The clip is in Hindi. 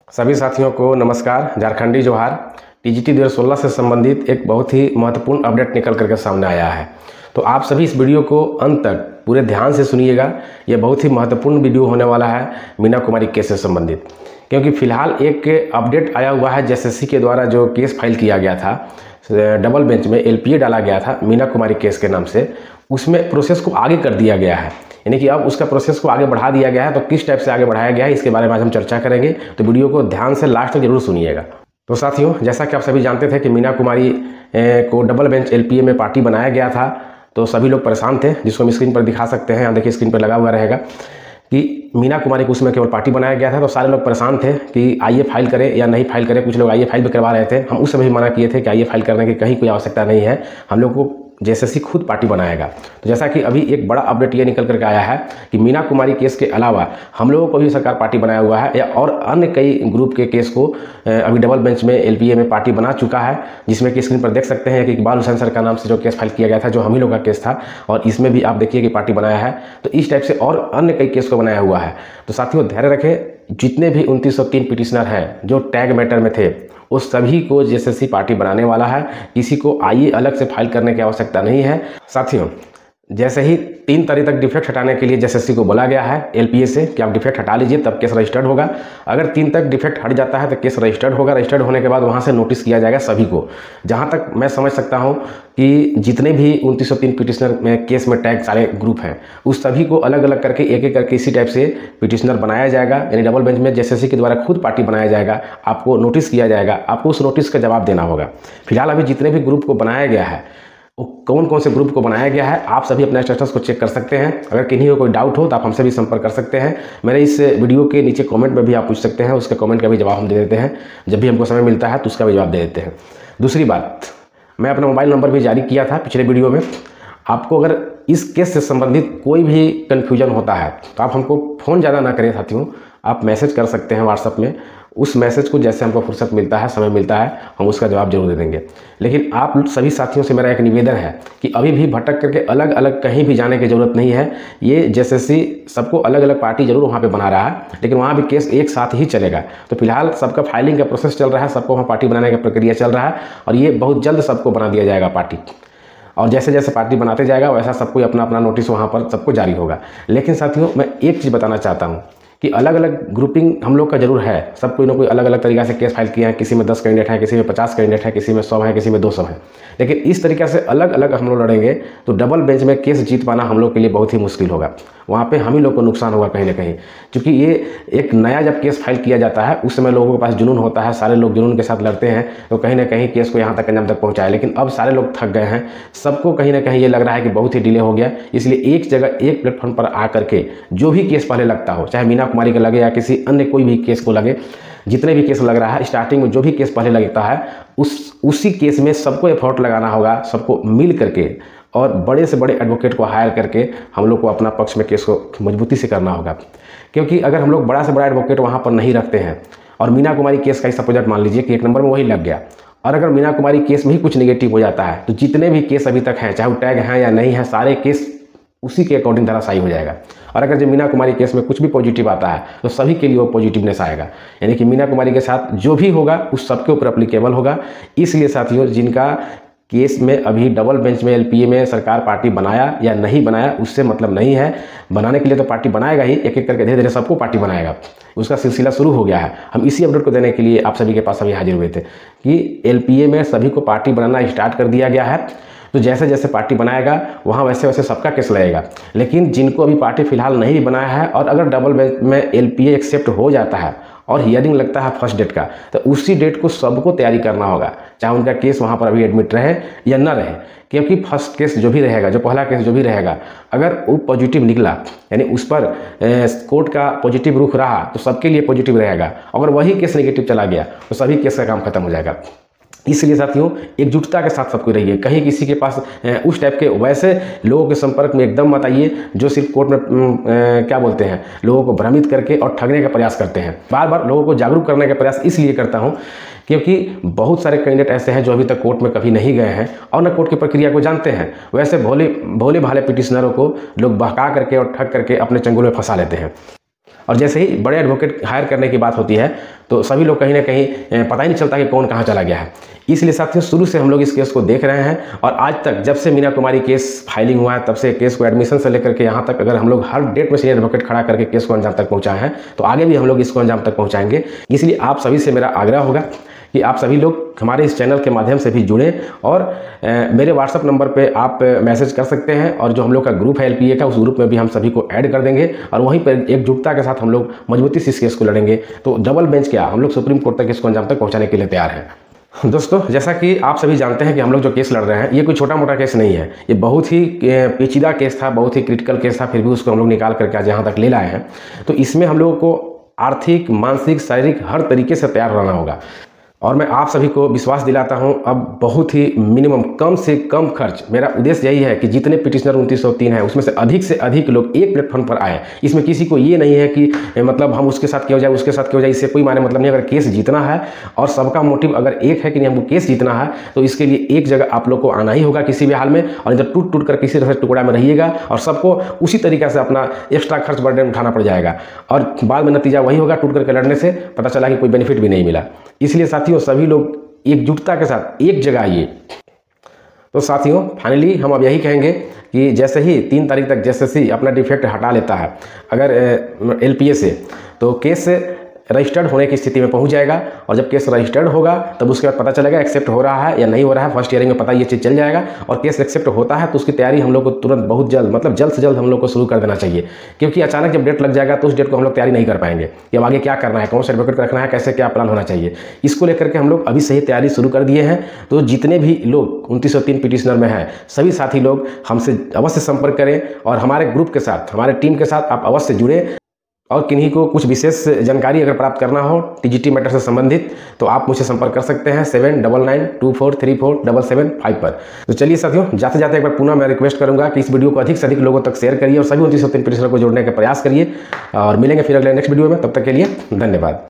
सभी साथियों को नमस्कार। झारखंडी जोहार। टीजीटी 2016 से संबंधित एक बहुत ही महत्वपूर्ण अपडेट निकल करके सामने आया है, तो आप सभी इस वीडियो को अंत तक पूरे ध्यान से सुनिएगा। यह बहुत ही महत्वपूर्ण वीडियो होने वाला है मीना कुमारी केस से संबंधित, क्योंकि फिलहाल एक अपडेट आया हुआ है जेएसएससी के द्वारा जो केस फाइल किया गया था, डबल बेंच में एलपीए डाला गया था मीना कुमारी केस के नाम से, उसमें प्रोसेस को आगे कर दिया गया है। यानी कि अब उसका प्रोसेस को आगे बढ़ा दिया गया है। तो किस टाइप से आगे बढ़ाया गया है इसके बारे में आज हम चर्चा करेंगे, तो वीडियो को ध्यान से लास्ट तक जरूर सुनिएगा। तो साथियों, जैसा कि आप सभी जानते थे कि मीना कुमारी को डबल बेंच एलपीए में पार्टी बनाया गया था, तो सभी लोग परेशान थे, जिसको हम स्क्रीन पर दिखा सकते हैं। यहाँ देखिए स्क्रीन पर लगा हुआ रहेगा कि मीना कुमारी को उसमें केवल पार्टी बनाया गया था। तो सारे लोग परेशान थे कि आइए फाइल करें या नहीं फाइल करें। कुछ लोग आइए फाइल भी करवा रहे थे। हम उस समय भी मना किए थे कि आइए फाइल करने की कहीं कोई आवश्यकता नहीं है, हम लोग को जेएसएससी खुद पार्टी बनाएगा। तो जैसा कि अभी एक बड़ा अपडेट ये निकल करके आया है कि मीना कुमारी केस के अलावा हम लोगों को भी सरकार पार्टी बनाया हुआ है, या और अन्य कई ग्रुप के केस को अभी डबल बेंच में एलपीए में पार्टी बना चुका है, जिसमें कि स्क्रीन पर देख सकते हैं कि इकबाल हुसैन सर का नाम से जो केस फाइल किया गया था, जो हम ही लोग का केस था, और इसमें भी आप देखिए कि पार्टी बनाया है। तो इस टाइप से और अन्य कई केस को बनाया हुआ है। तो साथियों धैर्य रखें, जितने भी 2903 पिटिशनर हैं जो टैग मैटर में थे, उस सभी को जेएसएससी पार्टी बनाने वाला है। किसी को आइए अलग से फाइल करने की आवश्यकता नहीं है। साथियों, जैसे ही 3 तारीख तक डिफेक्ट हटाने के लिए जेएसएससी को बोला गया है एलपीए से कि आप डिफेक्ट हटा लीजिए, तब केस रजिस्टर्ड होगा। अगर 3 तक डिफेक्ट हट जाता है तो केस रजिस्टर्ड होगा। रजिस्टर्ड होने के बाद वहां से नोटिस किया जाएगा सभी को। जहां तक मैं समझ सकता हूं कि जितने भी 2903 पिटिशनर में केस में टैग सारे ग्रुप हैं, उस सभी को अलग अलग करके एक एक करके इसी टाइप से पिटिशनर बनाया जाएगा। यानी डबल बेंच में जेएसएससी के द्वारा खुद पार्टी बनाया जाएगा, आपको नोटिस किया जाएगा, आपको उस नोटिस का जवाब देना होगा। फिलहाल अभी जितने भी ग्रुप को बनाया गया है, कौन कौन से ग्रुप को बनाया गया है, आप सभी अपने स्टेटस को चेक कर सकते हैं। अगर किन्हीं को कोई डाउट हो तो आप हमसे भी संपर्क कर सकते हैं। मेरे इस वीडियो के नीचे कमेंट में भी आप पूछ सकते हैं, उसके कमेंट का भी जवाब हम दे देते हैं। जब भी हमको समय मिलता है तो उसका भी जवाब दे देते हैं। दूसरी बात, मैं अपना मोबाइल नंबर भी जारी किया था पिछले वीडियो में। आपको अगर इस केस से संबंधित कोई भी कन्फ्यूजन होता है तो आप हमको फ़ोन ज़्यादा ना करें साथियों, आप मैसेज कर सकते हैं व्हाट्सएप में। उस मैसेज को जैसे हमको फुर्सत मिलता है, समय मिलता है, हम उसका जवाब जरूर दे देंगे। लेकिन आप सभी साथियों से मेरा एक निवेदन है कि अभी भी भटक करके अलग अलग कहीं भी जाने की ज़रूरत नहीं है। ये जेएसएससी सबको अलग अलग पार्टी जरूर वहाँ पे बना रहा है, लेकिन वहाँ भी केस एक साथ ही चलेगा। तो फिलहाल सबका फाइलिंग का प्रोसेस चल रहा है, सबको वहाँ पार्टी बनाने का प्रक्रिया चल रहा है, और ये बहुत जल्द सबको बना दिया जाएगा पार्टी। और जैसे जैसे पार्टी बनाते जाएगा वैसा सबको अपना अपना नोटिस वहाँ पर सबको जारी होगा। लेकिन साथियों, मैं एक चीज़ बताना चाहता हूँ कि अलग अलग ग्रुपिंग हम लोग का जरूर है। सब कोई ना कोई अलग अलग तरीक़ा से केस फाइल किया है। किसी में 10 कैंडिडेट हैं, किसी में 50 कैंडिडेट हैं, किसी में 100 हैं, किसी में 200 हैं। लेकिन इस तरीक़े से अलग अलग हम लोग लड़ेंगे तो डबल बेंच में केस जीत पाना हम लोग के लिए बहुत ही मुश्किल होगा। वहाँ पे हम ही लोग को नुकसान होगा कहीं ना कहीं, क्योंकि ये एक नया जब केस फाइल किया जाता है उस समय लोगों के पास जुनून होता है, सारे लोग जुनून के साथ लड़ते हैं, तो कहीं ना कहीं केस को यहाँ तक अंजाम तक पहुँचाए। लेकिन अब सारे लोग थक गए हैं, सबको कहीं ना कहीं ये लग रहा है कि बहुत ही डिले हो गया। इसलिए एक जगह एक प्लेटफॉर्म पर आकर के जो भी केस पहले लगता हो, चाहे मीना कुमारी का लगे या किसी अन्य कोई भी केस को लगे, जितने भी केस लग रहा है स्टार्टिंग में जो भी केस पहले लगता है उसी केस में सबको एफर्ट लगाना होगा, सबको मिल करके और बड़े से बड़े एडवोकेट को हायर करके हम लोग को अपना पक्ष में केस को मजबूती से करना होगा। क्योंकि अगर हम लोग बड़ा से बड़ा एडवोकेट वहाँ पर नहीं रखते हैं और मीना कुमारी केस का ही सपोजट मान लीजिए कि 1 नंबर में वही लग गया, और अगर मीना कुमारी केस में ही कुछ नेगेटिव हो जाता है तो जितने भी केस अभी तक हैं, चाहे वो टैग हैं या नहीं हैं, सारे केस उसी के अकॉर्डिंग धराशायी हो जाएगा। और अगर जो मीना कुमारी केस में कुछ भी पॉजिटिव आता है तो सभी के लिए वो पॉजिटिवनेस आएगा। यानी कि मीना कुमारी के साथ जो भी होगा उस सबके ऊपर एप्लीकेबल होगा। इसलिए साथियों, जिनका केस में अभी डबल बेंच में एलपीए में सरकार पार्टी बनाया या नहीं बनाया उससे मतलब नहीं है। बनाने के लिए तो पार्टी बनाएगा ही, एक एक करके धीरे धीरे सबको पार्टी बनाएगा। उसका सिलसिला शुरू हो गया है। हम इसी अपडेट को देने के लिए आप सभी के पास अभी हाजिर हुए थे कि एलपीए में सभी को पार्टी बनाना स्टार्ट कर दिया गया है। तो जैसे जैसे पार्टी बनाएगा वहाँ वैसे वैसे सबका केस लगेगा। लेकिन जिनको अभी पार्टी फिलहाल नहीं बनाया है, और अगर डबल बेंच में एलपीए एक्सेप्ट हो जाता है और हियरिंग लगता है फर्स्ट डेट का, तो उसी डेट को सबको तैयारी करना होगा, चाहे उनका केस वहाँ पर अभी एडमिट रहे या ना रहे। क्योंकि फर्स्ट केस जो भी रहेगा, जो पहला केस जो भी रहेगा, अगर वो पॉजिटिव निकला, यानी उस पर कोर्ट का पॉजिटिव रुख रहा, तो सबके लिए पॉजिटिव रहेगा। अगर वही केस नेगेटिव चला गया तो सभी केस का काम खत्म हो जाएगा। इसलिए साथियों, एकजुटता के साथ सबको रहिए। कहीं किसी के पास उस टाइप के वैसे लोगों के संपर्क में एकदम मत आइए जो सिर्फ कोर्ट में क्या बोलते हैं, लोगों को भ्रमित करके और ठगने का प्रयास करते हैं। बार बार लोगों को जागरूक करने का प्रयास इसलिए करता हूं क्योंकि बहुत सारे कैंडिडेट ऐसे हैं जो अभी तक कोर्ट में कभी नहीं गए हैं और न कोर्ट की प्रक्रिया को जानते हैं। वैसे भोले भाले पिटिशनरों को लोग बहका करके और ठग करके अपने चंगुल में फंसा लेते हैं। और जैसे ही बड़े एडवोकेट हायर करने की बात होती है तो सभी लोग कहीं ना कहीं पता ही नहीं चलता कि कौन कहाँ चला गया है। इसलिए साथियों शुरू से हम लोग इस केस को देख रहे हैं और आज तक जब से मीना कुमारी केस फाइलिंग हुआ है तब से केस को एडमिशन से लेकर के यहाँ तक अगर हम लोग हर डेट में सीनियर एडवोकेट खड़ा करके केस को अंजाम तक पहुँचाए हैं तो आगे भी हम लोग इसको अंजाम तक पहुँचाएंगे। इसलिए आप सभी से मेरा आग्रह होगा कि आप सभी लोग हमारे इस चैनल के माध्यम से भी जुड़ें और मेरे व्हाट्सअप नंबर पे आप मैसेज कर सकते हैं और जो हम लोग का ग्रुप है LPA का उस ग्रुप में भी हम सभी को ऐड कर देंगे और वहीं पर एकजुटता के साथ हम लोग मजबूती से इस केस को लड़ेंगे। तो डबल बेंच क्या, हम लोग सुप्रीम कोर्ट तक इसको अंजाम तक पहुँचाने के लिए तैयार हैं। दोस्तों जैसा कि आप सभी जानते हैं कि हम लोग जो केस लड़ रहे हैं ये कोई छोटा मोटा केस नहीं है, ये बहुत ही पेचीदा केस था, बहुत ही क्रिटिकल केस था, फिर भी उसको हम लोग निकाल करके आज यहाँ तक ले लाए हैं। तो इसमें हम लोगों को आर्थिक, मानसिक, शारीरिक हर तरीके से तैयार रहना होगा और मैं आप सभी को विश्वास दिलाता हूं अब बहुत ही मिनिमम कम से कम खर्च, मेरा उद्देश्य यही है कि जितने पिटिशनर 2903 हैं उसमें से अधिक लोग एक प्लेटफॉर्म पर आए। इसमें किसी को ये नहीं है कि मतलब हम उसके साथ क्यों जाए उसके साथ क्यों जाए, इससे कोई माने मतलब नहीं। अगर केस जीतना है और सबका मोटिव अगर एक है कि नहीं हमको केस जीतना है तो इसके लिए एक जगह आप लोग को आना ही होगा किसी भी हाल में, और इधर टूट कर किसी तरह से टुकड़ा में रहिएगा और सबको उसी तरीके से अपना एक्स्ट्रा खर्च बर्डन उठाना पड़ जाएगा और बाद में नतीजा वही होगा, टूट करके लड़ने से पता चला कि कोई बेनिफिट भी नहीं मिला। इसलिए साथियों सभी लोग एकजुटता के साथ एक जगह आइए। तो साथियों फाइनली हम अब यही कहेंगे कि जैसे ही 3 तारीख तक JSSC अपना डिफेक्ट हटा लेता है अगर LPA से, तो केस रजिस्टर्ड होने की स्थिति में पहुंच जाएगा और जब केस रजिस्टर्ड होगा तब उसके बाद पता चलेगा एक्सेप्ट हो रहा है या नहीं हो रहा है। फर्स्ट हियरिंग में पता ये चीज़ चल जाएगा और केस एक्सेप्ट होता है तो उसकी तैयारी हम लोग को तुरंत बहुत जल्द मतलब जल्द से जल्द हम लोग को शुरू कर देना चाहिए, क्योंकि अचानक जब डेट लग जाएगा तो उस डेट को हम लोग तैयारी नहीं कर पाएंगे कि अब आगे क्या करना है, कौन सा एडवोकेट रखना है, कैसे क्या प्लान होना चाहिए। इसको लेकर के हम लोग अभी से ही तैयारी शुरू कर दिए हैं। तो जितने भी लोग 2903 पिटिशनर में हैं सभी साथी लोग हमसे अवश्य संपर्क करें और हमारे ग्रुप के साथ, हमारे टीम के साथ आप अवश्य जुड़ें। और किन्हीं को कुछ विशेष जानकारी अगर प्राप्त करना हो TGT मैटर से संबंधित तो आप मुझसे संपर्क कर सकते हैं 7992434775 पर। तो चलिए साथियों जाते जाते एक बार पुनः मैं रिक्वेस्ट करूंगा कि इस वीडियो को अधिक से अधिक लोगों तक शेयर करिए और सभी 2903 पिटिशनर को जोड़ने का प्रयास करिए और मिलेंगे फिर अगले नेक्स्ट वीडियो में। तब तक के लिए धन्यवाद।